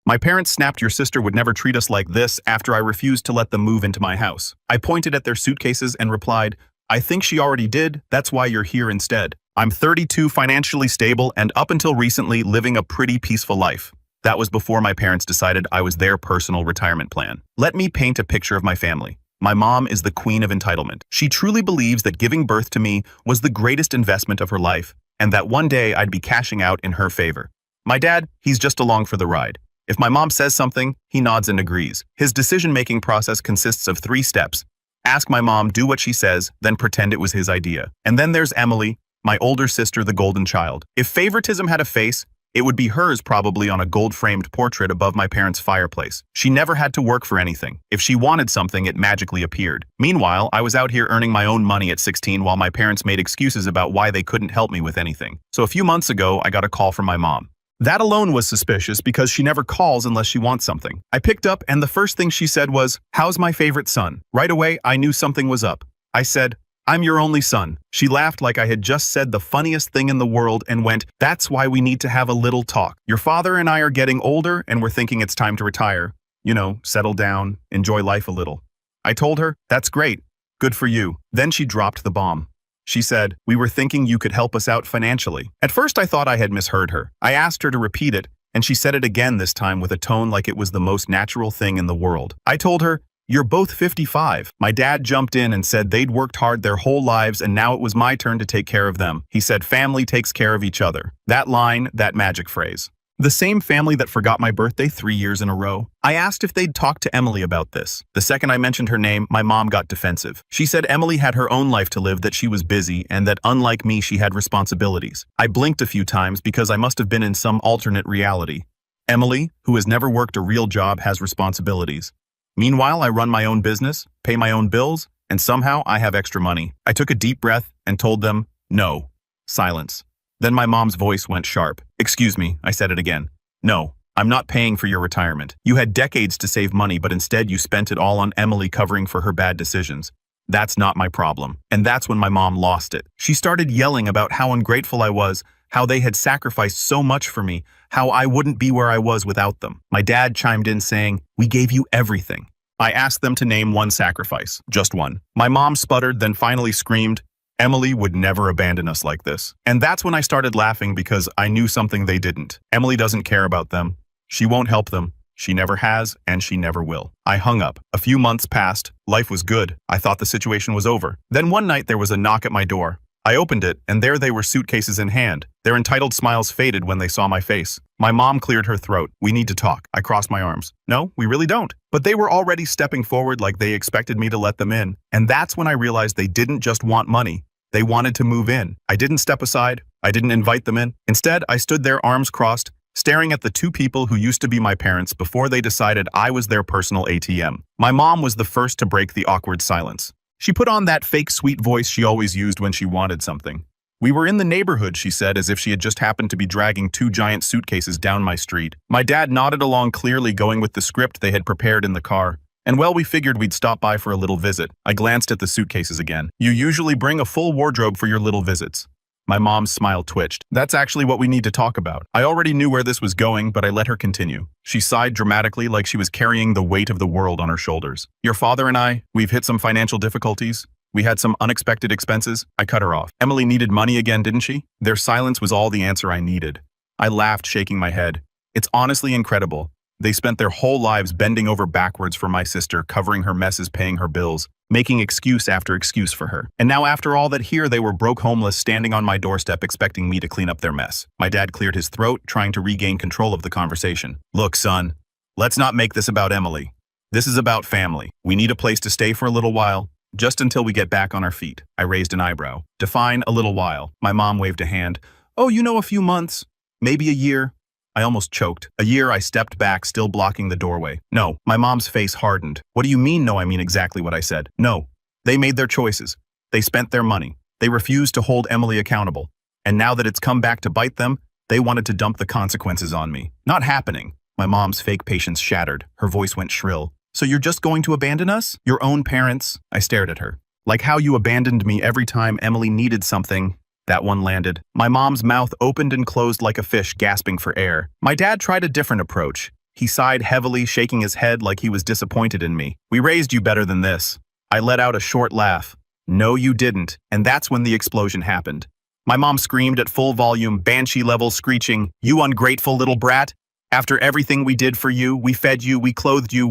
My parents snapped your sister would never treat us like this after I refused to let them move into my house. I pointed at their suitcases and replied, I think she already did, that's why you're here instead. I'm 32, financially stable, and up until recently living a pretty peaceful life. That was before my parents decided I was their personal retirement plan. Let me paint a picture of my family. My mom is the queen of entitlement. She truly believes that giving birth to me was the greatest investment of her life, and that one day I'd be cashing out in her favor. My dad, he's just along for the ride. If my mom says something, he nods and agrees. His decision-making process consists of 3 steps. Ask my mom, do what she says, then pretend it was his idea. And then there's Emily, my older sister, the golden child. If favoritism had a face, it would be hers, probably on a gold-framed portrait above my parents' fireplace. She never had to work for anything. If she wanted something, it magically appeared. Meanwhile, I was out here earning my own money at 16 while my parents made excuses about why they couldn't help me with anything. So a few months ago, I got a call from my mom. That alone was suspicious because she never calls unless she wants something. I picked up and the first thing she said was, "How's my favorite son?" Right away, I knew something was up. I said, "I'm your only son." She laughed like I had just said the funniest thing in the world and went, "That's why we need to have a little talk. Your father and I are getting older and we're thinking it's time to retire. You know, settle down, enjoy life a little." I told her, "That's great. Good for you." Then she dropped the bomb. She said, "We were thinking you could help us out financially." At first I thought I had misheard her. I asked her to repeat it, and she said it again, this time with a tone like it was the most natural thing in the world. I told her, "You're both 55. My dad jumped in and said they'd worked hard their whole lives and now it was my turn to take care of them. He said family takes care of each other." That line, that magic phrase. The same family that forgot my birthday 3 years in a row. I asked if they'd talk to Emily about this. The second I mentioned her name, my mom got defensive. She said Emily had her own life to live, that she was busy, and that unlike me, she had responsibilities. I blinked a few times because I must have been in some alternate reality. Emily, who has never worked a real job, has responsibilities. Meanwhile, I run my own business, pay my own bills, and somehow I have extra money. I took a deep breath and told them, "No." Silence. Then my mom's voice went sharp. "Excuse me," I said it again. "No, I'm not paying for your retirement. You had decades to save money, but instead you spent it all on Emily covering for her bad decisions. That's not my problem." And that's when my mom lost it. She started yelling about how ungrateful I was, how they had sacrificed so much for me, how I wouldn't be where I was without them. My dad chimed in saying, "We gave you everything." I asked them to name one sacrifice, just one. My mom sputtered, then finally screamed, "Emily would never abandon us like this." And that's when I started laughing because I knew something they didn't. Emily doesn't care about them. She won't help them. She never has, and she never will. I hung up. A few months passed. Life was good. I thought the situation was over. Then one night there was a knock at my door. I opened it, and there they were, suitcases in hand. Their entitled smiles faded when they saw my face. My mom cleared her throat. "We need to talk." I crossed my arms. "No, we really don't." But they were already stepping forward like they expected me to let them in. And that's when I realized they didn't just want money. They wanted to move in. I didn't step aside. I didn't invite them in. Instead, I stood there, arms crossed, staring at the 2 people who used to be my parents before they decided I was their personal ATM. My mom was the first to break the awkward silence. She put on that fake sweet voice she always used when she wanted something. "We were in the neighborhood," she said, as if she had just happened to be dragging 2 giant suitcases down my street. My dad nodded along, clearly going with the script they had prepared in the car. "And well, we figured we'd stop by for a little visit." I glanced at the suitcases again. "You usually bring a full wardrobe for your little visits." My mom's smile twitched. "That's actually what we need to talk about." I already knew where this was going, but I let her continue. She sighed dramatically like she was carrying the weight of the world on her shoulders. "Your father and I, we've hit some financial difficulties. We had some unexpected expenses." I cut her off. "Emily needed money again, didn't she?" Their silence was all the answer I needed. I laughed, shaking my head. "It's honestly incredible. They spent their whole lives bending over backwards for my sister, covering her messes, paying her bills, making excuse after excuse for her. And now after all that, here they were, broke, homeless, standing on my doorstep expecting me to clean up their mess." My dad cleared his throat, trying to regain control of the conversation. "Look, son, let's not make this about Emily. This is about family. We need a place to stay for a little while, just until we get back on our feet." I raised an eyebrow. "Define a little while." My mom waved a hand. "Oh, you know, a few months, maybe a year." I almost choked. "A year?" I stepped back, still blocking the doorway. "No." My mom's face hardened. "What do you mean, no?" I mean exactly what I said. "No. They made their choices. They spent their money. They refused to hold Emily accountable. And now that it's come back to bite them, they wanted to dump the consequences on me. Not happening." My mom's fake patience shattered. Her voice went shrill. "So you're just going to abandon us? Your own parents?" I stared at her. "Like how you abandoned me every time Emily needed something." That one landed. My mom's mouth opened and closed like a fish gasping for air. My dad tried a different approach. He sighed heavily, shaking his head like he was disappointed in me. We raised you better than this. I let out a short laugh. No, you didn't. And that's when the explosion happened. My mom screamed at full volume, banshee-level screeching, "You ungrateful little brat! After everything we did for you, we fed you, we clothed you,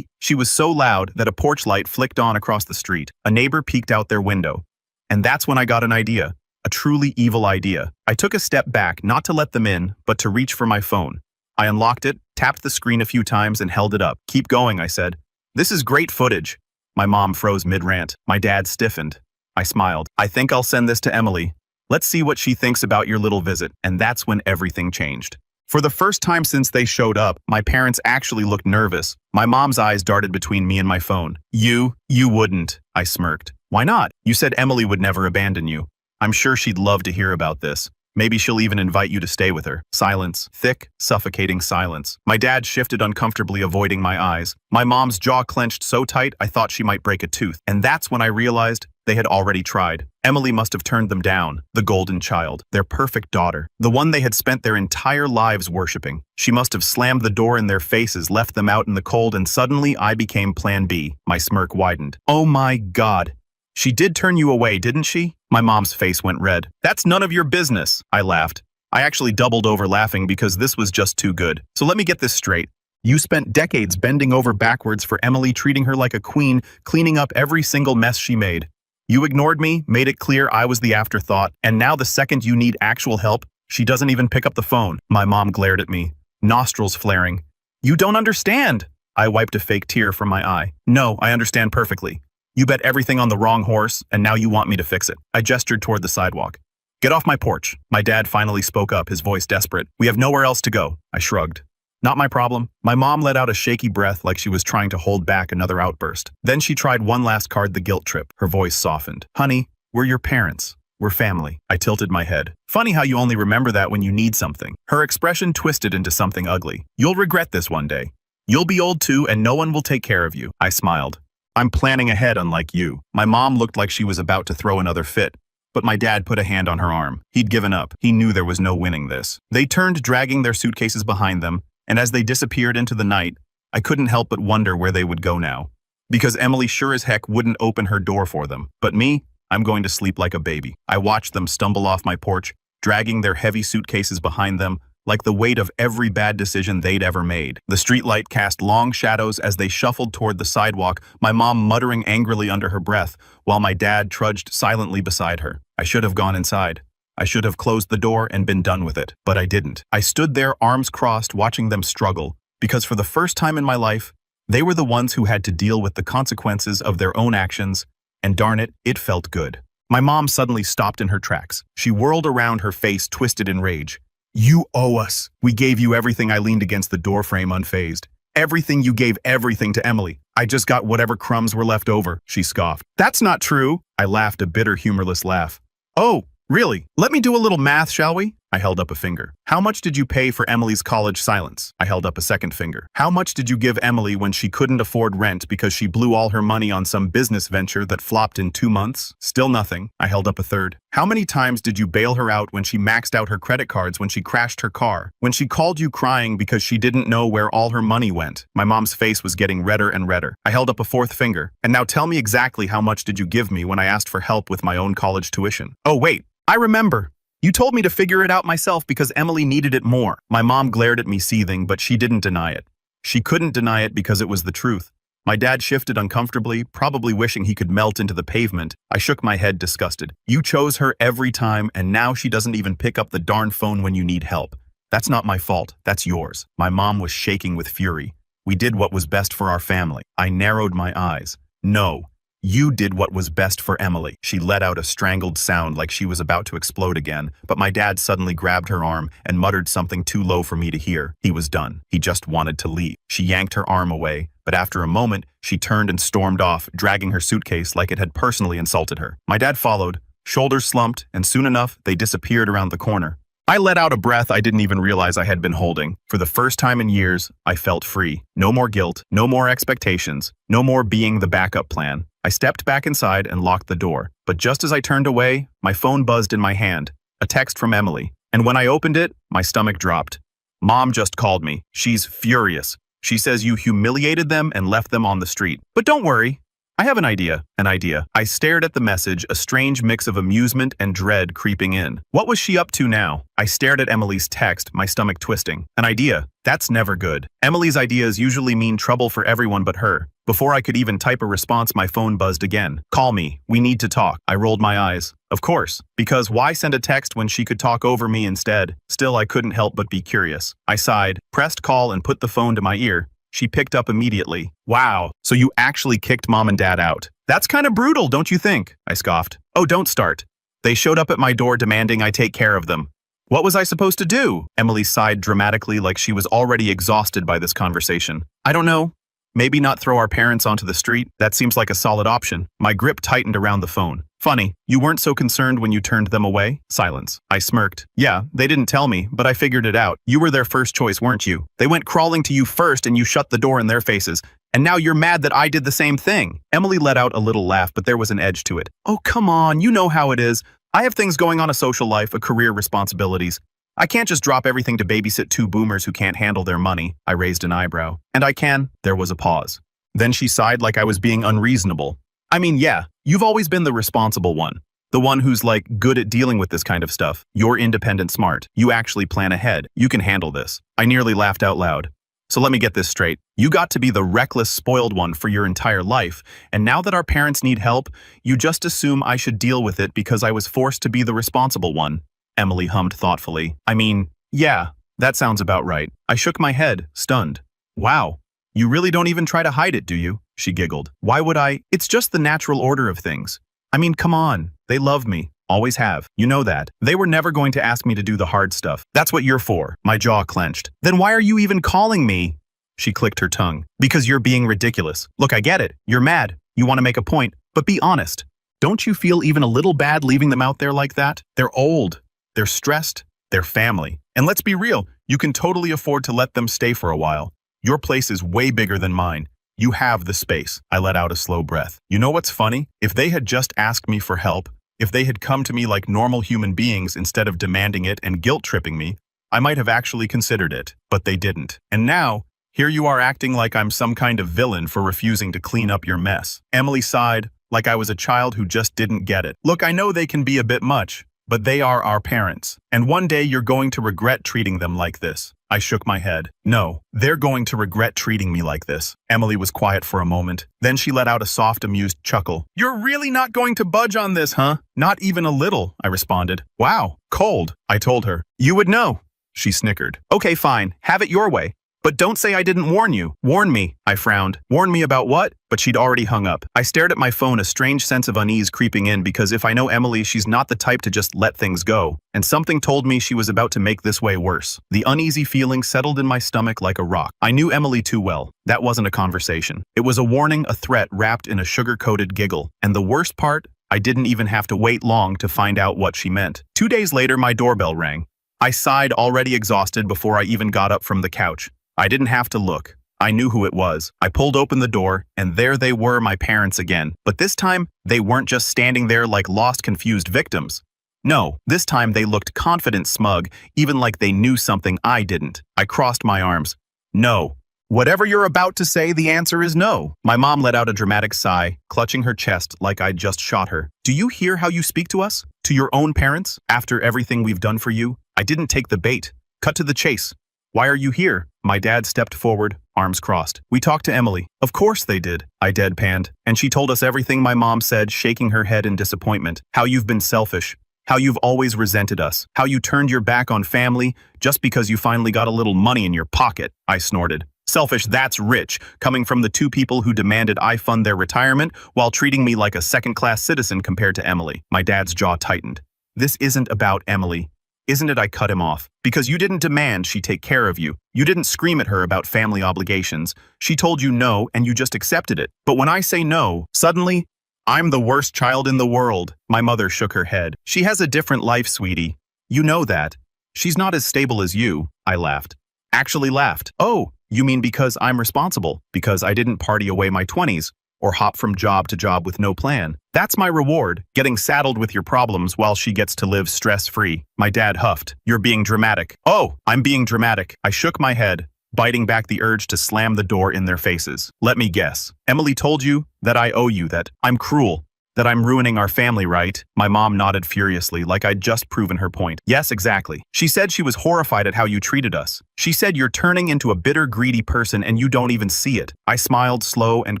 She was so loud that a porch light flicked on across the street. A neighbor peeked out their window. And that's when I got an idea. A truly evil idea. I took a step back, not to let them in, but to reach for my phone. I unlocked it, tapped the screen a few times, and held it up. "Keep going," I said. "This is great footage." My mom froze mid-rant. My dad stiffened. I smiled. "I think I'll send this to Emily. Let's see what she thinks about your little visit." And that's when everything changed. For the first time since they showed up, my parents actually looked nervous. My mom's eyes darted between me and my phone. You wouldn't," I smirked. "Why not? You said Emily would never abandon you. I'm sure she'd love to hear about this. Maybe she'll even invite you to stay with her." Silence. Thick, suffocating silence. My dad shifted uncomfortably, avoiding my eyes. My mom's jaw clenched so tight I thought she might break a tooth. And that's when I realized they had already tried. Emily must have turned them down. The golden child. Their perfect daughter. The one they had spent their entire lives worshipping. She must have slammed the door in their faces, left them out in the cold, and suddenly I became Plan B. My smirk widened. "Oh my God. She did turn you away, didn't she?" My mom's face went red. "That's none of your business," I laughed. I actually doubled over laughing because this was just too good. "So let me get this straight. You spent decades bending over backwards for Emily, treating her like a queen, cleaning up every single mess she made. You ignored me, made it clear I was the afterthought, and now the second you need actual help, she doesn't even pick up the phone." My mom glared at me, nostrils flaring. "You don't understand." I wiped a fake tear from my eye. "No, I understand perfectly. You bet everything on the wrong horse, and now you want me to fix it." I gestured toward the sidewalk. "Get off my porch." My dad finally spoke up, his voice desperate. "We have nowhere else to go." I shrugged. "Not my problem." My mom let out a shaky breath like she was trying to hold back another outburst. Then she tried one last card, the guilt trip. Her voice softened. "Honey, we're your parents. We're family." I tilted my head. "Funny how you only remember that when you need something." Her expression twisted into something ugly. "You'll regret this one day. You'll be old too, and no one will take care of you." I smiled. "I'm planning ahead, unlike you." My mom looked like she was about to throw another fit, but my dad put a hand on her arm. He'd given up. He knew there was no winning this. They turned, dragging their suitcases behind them, and as they disappeared into the night, I couldn't help but wonder where they would go now. Because Emily sure as heck wouldn't open her door for them. But me, I'm going to sleep like a baby. I watched them stumble off my porch, dragging their heavy suitcases behind them, like the weight of every bad decision they'd ever made. The streetlight cast long shadows as they shuffled toward the sidewalk, my mom muttering angrily under her breath, while my dad trudged silently beside her. I should have gone inside. I should have closed the door and been done with it, but I didn't. I stood there, arms crossed, watching them struggle, because for the first time in my life, they were the ones who had to deal with the consequences of their own actions, and darn it, it felt good. My mom suddenly stopped in her tracks. She whirled around, her face twisted in rage. "You owe us. We gave you everything." I leaned against the doorframe unfazed. "Everything. You gave everything to Emily. I just got whatever crumbs were left over," she scoffed. "That's not true." I laughed, a bitter, humorless laugh. "Oh, really? Let me do a little math, shall we?" I held up a finger. "How much did you pay for Emily's college?" Silence. I held up a second finger. "How much did you give Emily when she couldn't afford rent because she blew all her money on some business venture that flopped in 2 months?" Still nothing. I held up a third. "How many times did you bail her out when she maxed out her credit cards, when she crashed her car, when she called you crying because she didn't know where all her money went?" My mom's face was getting redder and redder. I held up a fourth finger. "And now tell me exactly how much did you give me when I asked for help with my own college tuition?" "Oh, wait. I remember. You told me to figure it out myself because Emily needed it more." My mom glared at me, seething, but she didn't deny it. She couldn't deny it because it was the truth. My dad shifted uncomfortably, probably wishing he could melt into the pavement. I shook my head, disgusted. "You chose her every time, and now she doesn't even pick up the darn phone when you need help. That's not my fault. That's yours." My mom was shaking with fury. "We did what was best for our family." I narrowed my eyes. "No. You did what was best for Emily." She let out a strangled sound like she was about to explode again, but my dad suddenly grabbed her arm and muttered something too low for me to hear. He was done. He just wanted to leave. She yanked her arm away, but after a moment, she turned and stormed off, dragging her suitcase like it had personally insulted her. My dad followed, shoulders slumped, and soon enough, they disappeared around the corner. I let out a breath I didn't even realize I had been holding. For the first time in years, I felt free. No more guilt, no more expectations, no more being the backup plan. I stepped back inside and locked the door. But just as I turned away, my phone buzzed in my hand. A text from Emily. And when I opened it, my stomach dropped. "Mom just called me. She's furious. She says you humiliated them and left them on the street. But don't worry. I have an idea. An idea. I stared at the message, a strange mix of amusement and dread creeping in. What was she up to now? I stared at Emily's text, my stomach twisting. An idea. That's never good. Emily's ideas usually mean trouble for everyone but her. Before I could even type a response, my phone buzzed again. Call me. We need to talk. I rolled my eyes. Of course. Because why send a text when she could talk over me instead? Still, I couldn't help but be curious. I sighed, pressed call, and put the phone to my ear. She picked up immediately. Wow, so you actually kicked Mom and Dad out. That's kind of brutal, don't you think? I scoffed. Oh, don't start. They showed up at my door demanding I take care of them. What was I supposed to do? Emily sighed dramatically like she was already exhausted by this conversation. I don't know. Maybe not throw our parents onto the street. That seems like a solid option. My grip tightened around the phone. Funny, you weren't so concerned when you turned them away? Silence. I smirked. Yeah, they didn't tell me, but I figured it out. You were their first choice, weren't you? They went crawling to you first and you shut the door in their faces. And now you're mad that I did the same thing. Emily let out a little laugh, but there was an edge to it. Oh, come on, you know how it is. I have things going on, a social life, a career, responsibilities. I can't just drop everything to babysit two boomers who can't handle their money. I raised an eyebrow. And I can. There was a pause. Then she sighed like I was being unreasonable. I mean, yeah, you've always been the responsible one. The one who's like good at dealing with this kind of stuff. You're independent smart. You actually plan ahead. You can handle this. I nearly laughed out loud. So let me get this straight. You got to be the reckless, spoiled one for your entire life, and now that our parents need help, you just assume I should deal with it because I was forced to be the responsible one. Emily hummed thoughtfully. I mean, yeah, that sounds about right. I shook my head, stunned. Wow, you really don't even try to hide it, do you? She giggled. Why would I? It's just the natural order of things. I mean, come on. They love me. Always have. You know that. They were never going to ask me to do the hard stuff. That's what you're for. My jaw clenched. Then why are you even calling me? She clicked her tongue. Because you're being ridiculous. Look, I get it. You're mad. You want to make a point. But be honest. Don't you feel even a little bad leaving them out there like that? They're old. They're stressed. They're family. And let's be real. You can totally afford to let them stay for a while. Your place is way bigger than mine. You have the space. I let out a slow breath. You know what's funny? If they had just asked me for help, if they had come to me like normal human beings instead of demanding it and guilt-tripping me, I might have actually considered it. But they didn't. And now, here you are acting like I'm some kind of villain for refusing to clean up your mess. Emily sighed, like I was a child who just didn't get it. Look, I know they can be a bit much, but they are our parents. And one day you're going to regret treating them like this. I shook my head. No, they're going to regret treating me like this. Emily was quiet for a moment. Then she let out a soft, amused chuckle. You're really not going to budge on this, huh? Not even a little, I responded. Wow, cold, I told her. You would know. She snickered. Okay, fine. Have it your way. But don't say I didn't warn you. Warn me, I frowned. Warn me about what? But she'd already hung up. I stared at my phone, a strange sense of unease creeping in because if I know Emily, she's not the type to just let things go. And something told me she was about to make this way worse. The uneasy feeling settled in my stomach like a rock. I knew Emily too well. That wasn't a conversation. It was a warning, a threat wrapped in a sugar-coated giggle. And the worst part, I didn't even have to wait long to find out what she meant. 2 days later, my doorbell rang. I sighed, already exhausted before I even got up from the couch. I didn't have to look. I knew who it was. I pulled open the door, and there they were, my parents again. But this time, they weren't just standing there like lost, confused victims. No, this time they looked confident, smug, even like they knew something I didn't. I crossed my arms. No. Whatever you're about to say, the answer is no. My mom let out a dramatic sigh, clutching her chest like I'd just shot her. Do you hear how you speak to us? To your own parents? After everything we've done for you? I didn't take the bait. Cut to the chase. Why are you here? My dad stepped forward, arms crossed. We talked to Emily. Of course they did, I deadpanned. And she told us everything my mom said, shaking her head in disappointment. How you've been selfish. How you've always resented us. How you turned your back on family just because you finally got a little money in your pocket, I snorted. Selfish, that's rich, coming from the two people who demanded I fund their retirement while treating me like a second-class citizen compared to Emily. My dad's jaw tightened. This isn't about Emily. Isn't it? I cut him off. Because you didn't demand she take care of you. You didn't scream at her about family obligations. She told you no and you just accepted it. But when I say no, suddenly, I'm the worst child in the world. My mother shook her head. She has a different life, sweetie. You know that. She's not as stable as you. I laughed. Actually laughed. Oh, you mean because I'm responsible? Because I didn't party away my 20s? Or hop from job to job with no plan. That's my reward, getting saddled with your problems while she gets to live stress-free. My dad huffed. You're being dramatic. Oh, I'm being dramatic. I shook my head. biting back the urge to slam the door in their faces. Let me guess. Emily told you that I owe you, that I'm cruel, that I'm ruining our family, right? My mom nodded furiously, like I'd just proven her point. Yes, exactly. She said she was horrified at how you treated us. She said you're turning into a bitter, greedy person and you don't even see it. I smiled, slow and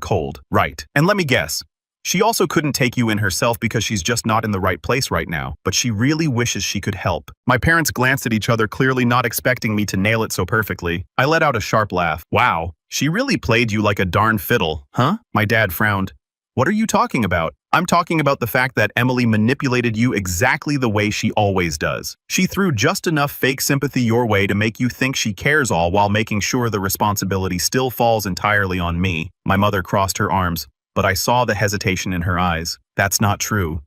cold. Right. And let me guess. She also couldn't take you in herself because she's just not in the right place right now, but she really wishes she could help. My parents glanced at each other, clearly not expecting me to nail it so perfectly. I let out a sharp laugh. Wow, she really played you like a darn fiddle, huh? My dad frowned. What are you talking about? I'm talking about the fact that Emily manipulated you exactly the way she always does. She threw just enough fake sympathy your way to make you think she cares all while making sure the responsibility still falls entirely on me. My mother crossed her arms, but I saw the hesitation in her eyes. That's not true.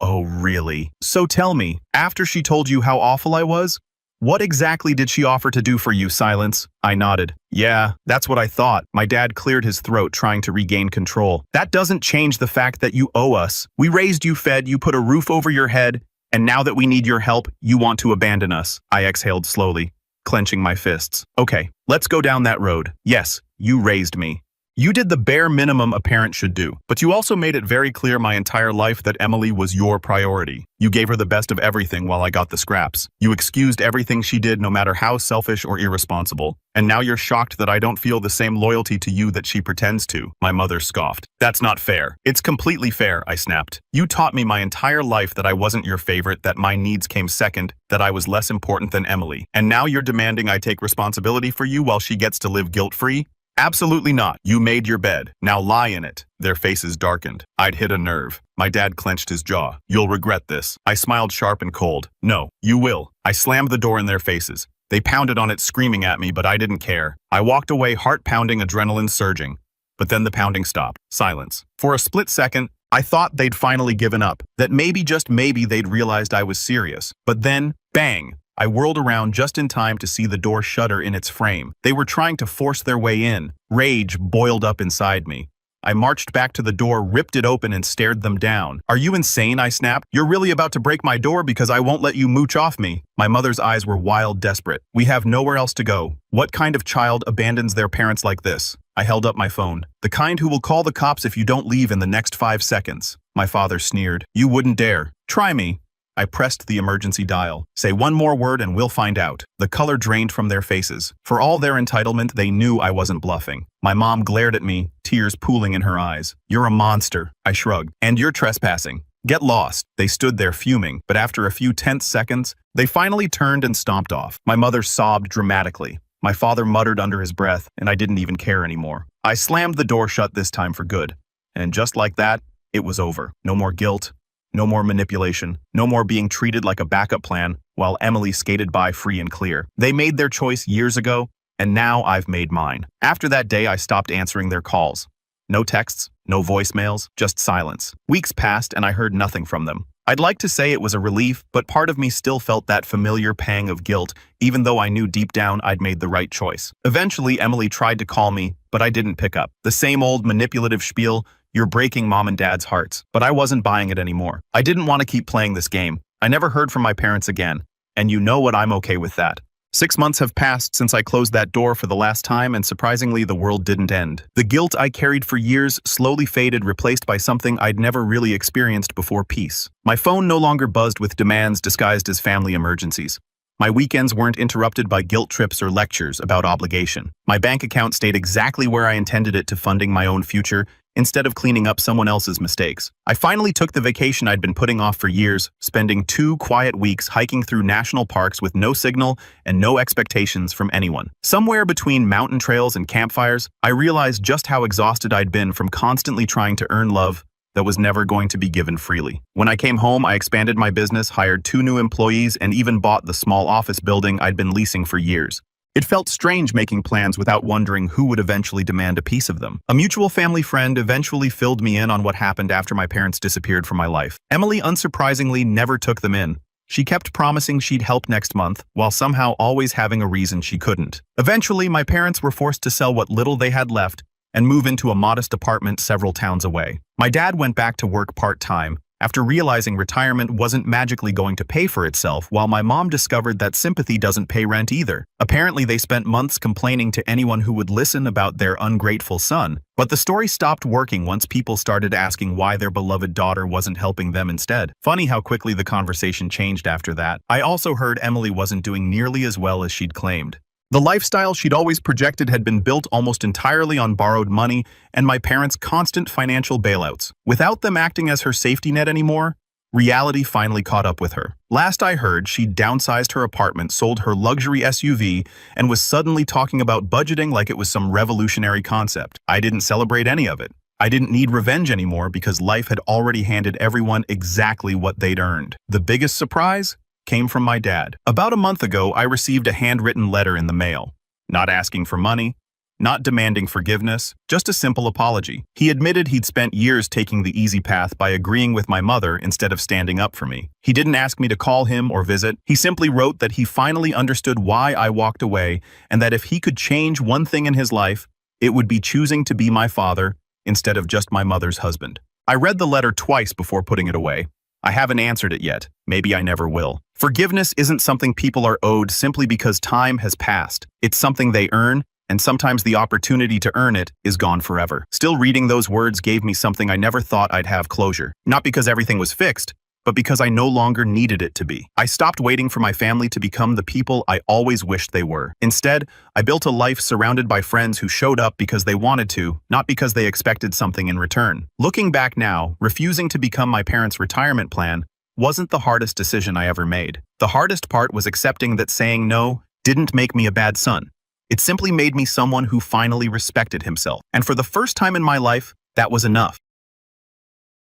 Oh really? So tell me, after she told you how awful I was, what exactly did she offer to do for you? Silence. I nodded. Yeah, that's what I thought. My dad cleared his throat, trying to regain control. That doesn't change the fact that you owe us. We raised you, fed you, put a roof over your head, and now that we need your help, you want to abandon us. I exhaled slowly, clenching my fists. Okay, let's go down that road. Yes, you raised me. You did the bare minimum a parent should do, but you also made it very clear my entire life that Emily was your priority. You gave her the best of everything while I got the scraps. You excused everything she did, no matter how selfish or irresponsible. And now you're shocked that I don't feel the same loyalty to you that she pretends to. My mother scoffed. That's not fair. It's completely fair, I snapped. You taught me my entire life that I wasn't your favorite, that my needs came second, that I was less important than Emily. And now you're demanding I take responsibility for you while she gets to live guilt-free? Absolutely not. You made your bed. Now lie in it. Their faces darkened. I'd hit a nerve. My dad clenched his jaw. You'll regret this. I smiled sharp and cold. No, you will. I slammed the door in their faces. They pounded on it, screaming at me, but I didn't care. I walked away, heart pounding, adrenaline surging. But then the pounding stopped. Silence. For a split second, I thought they'd finally given up, that maybe, just maybe, they'd realized I was serious. But then, bang! I whirled around just in time to see the door shudder in its frame. They were trying to force their way in. Rage boiled up inside me. I marched back to the door, ripped it open, and stared them down. Are you insane? I snapped. You're really about to break my door because I won't let you mooch off me. My mother's eyes were wild, desperate. We have nowhere else to go. What kind of child abandons their parents like this? I held up my phone. The kind who will call the cops if you don't leave in the next 5 seconds. My father sneered. You wouldn't dare. Try me. I pressed the emergency dial. Say one more word and we'll find out. The color drained from their faces. For all their entitlement, they knew I wasn't bluffing. My mom glared at me, tears pooling in her eyes. You're a monster, I shrugged. And you're trespassing. Get lost. They stood there fuming, but after a few tense seconds, they finally turned and stomped off. My mother sobbed dramatically. My father muttered under his breath, and I didn't even care anymore. I slammed the door shut this time for good. And just like that, it was over. No more guilt. No more manipulation, no more being treated like a backup plan while Emily skated by free and clear. They made their choice years ago, and now I've made mine. After that day, I stopped answering their calls. No texts, no voicemails, just silence. Weeks passed and I heard nothing from them. I'd like to say it was a relief, but part of me still felt that familiar pang of guilt, even though I knew deep down I'd made the right choice. Eventually, Emily tried to call me, but I didn't pick up. The same old manipulative spiel. You're breaking mom and dad's hearts. But I wasn't buying it anymore. I didn't want to keep playing this game. I never heard from my parents again. And you know what, I'm okay with that. 6 months have passed since I closed that door for the last time, and surprisingly, the world didn't end. The guilt I carried for years slowly faded, replaced by something I'd never really experienced before: peace. My phone no longer buzzed with demands disguised as family emergencies. My weekends weren't interrupted by guilt trips or lectures about obligation. My bank account stayed exactly where I intended it, to funding my own future, instead of cleaning up someone else's mistakes. I finally took the vacation I'd been putting off for years, spending 2 quiet weeks hiking through national parks with no signal and no expectations from anyone. Somewhere between mountain trails and campfires, I realized just how exhausted I'd been from constantly trying to earn love that was never going to be given freely. When I came home, I expanded my business, hired 2 new employees, and even bought the small office building I'd been leasing for years. It felt strange making plans without wondering who would eventually demand a piece of them. A mutual family friend eventually filled me in on what happened after my parents disappeared from my life. Emily, unsurprisingly, never took them in. She kept promising she'd help next month, while somehow always having a reason she couldn't. Eventually, my parents were forced to sell what little they had left and move into a modest apartment several towns away. My dad went back to work part-time, after realizing retirement wasn't magically going to pay for itself, while my mom discovered that sympathy doesn't pay rent either. Apparently, they spent months complaining to anyone who would listen about their ungrateful son, but the story stopped working once people started asking why their beloved daughter wasn't helping them instead. Funny how quickly the conversation changed after that. I also heard Emily wasn't doing nearly as well as she'd claimed. The lifestyle she'd always projected had been built almost entirely on borrowed money and my parents' constant financial bailouts. Without them acting as her safety net anymore, reality finally caught up with her. Last I heard, she'd downsized her apartment, sold her luxury SUV, and was suddenly talking about budgeting like it was some revolutionary concept. I didn't celebrate any of it. I didn't need revenge anymore because life had already handed everyone exactly what they'd earned. The biggest surprise came from my dad. About a month ago, I received a handwritten letter in the mail. Not asking for money, not demanding forgiveness, just a simple apology. He admitted he'd spent years taking the easy path by agreeing with my mother instead of standing up for me. He didn't ask me to call him or visit. He simply wrote that he finally understood why I walked away and that if he could change one thing in his life, it would be choosing to be my father instead of just my mother's husband. I read the letter twice before putting it away. I haven't answered it yet. Maybe I never will. Forgiveness isn't something people are owed simply because time has passed. It's something they earn, and sometimes the opportunity to earn it is gone forever. Still, reading those words gave me something I never thought I'd have closure. Not because everything was fixed, but because I no longer needed it to be. I stopped waiting for my family to become the people I always wished they were. Instead, I built a life surrounded by friends who showed up because they wanted to, not because they expected something in return. Looking back now, refusing to become my parents' retirement plan wasn't the hardest decision I ever made. The hardest part was accepting that saying no didn't make me a bad son. It simply made me someone who finally respected himself. And for the first time in my life, that was enough.